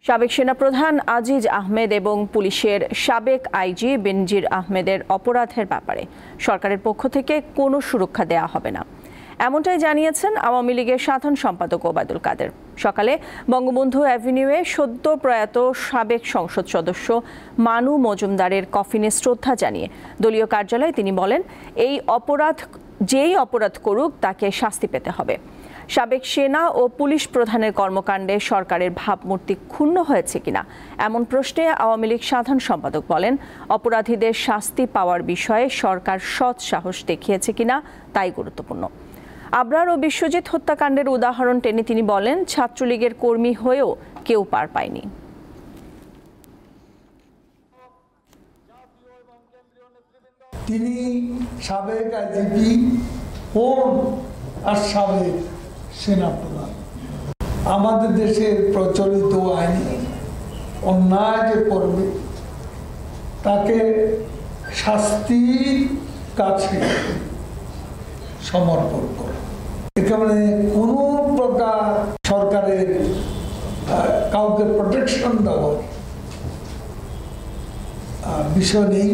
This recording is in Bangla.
সাবেক সেনাপ্রধান আজিজ আহমেদ এবং পুলিশের সাবেক আইজি বেনজির আহমেদের অপরাধের ব্যাপারে সরকারের পক্ষ থেকে কোনো সুরক্ষা দেওয়া হবে না, এমনটাই জানিয়েছেন আওয়ামী লীগের সাধারণ সম্পাদক ওবায়দুল কাদের। সকালে বঙ্গবন্ধু অ্যাভিনিউয়ে সদ্য প্রয়াত সাবেক সংসদ সদস্য মানু মজুমদারের কফিনে শ্রদ্ধা জানিয়ে দলীয় কার্যালয়ে তিনি বলেন, যেই অপরাধ করুক তাকে শাস্তি পেতে হবে। সাবেক সেনা ও পুলিশ প্রধানের কর্মকাণ্ডে সরকারের ভাবমূর্তি ক্ষুণ্ণ হয়েছে কিনা এমন প্রশ্নে আওয়ামী লীগ সাধারণ সম্পাদক বলেন, অপরাধীদের শাস্তি পাওয়ার বিষয়ে সরকার সৎ সাহস দেখিয়েছে কিনা তাই গুরুত্বপূর্ণ। আবরার ও বিশ্বজিৎ হত্যাকাণ্ডের উদাহরণ টেনে তিনি বলেন, ছাত্রলীগের কর্মী হয়েও কেউ পার পায়নি। তিনি সাবেক আইজিপি আর সাবেক সেনাপ্রধান। আমাদের দেশের প্রচলিত আইনে অন্যায় যে করবে তাকে শাস্তির কাছে সমর্পণ করে। এখানে কোনো প্রকার সরকারের কাউকে প্রোটেকশন দেওয়ার বিষয় নেই।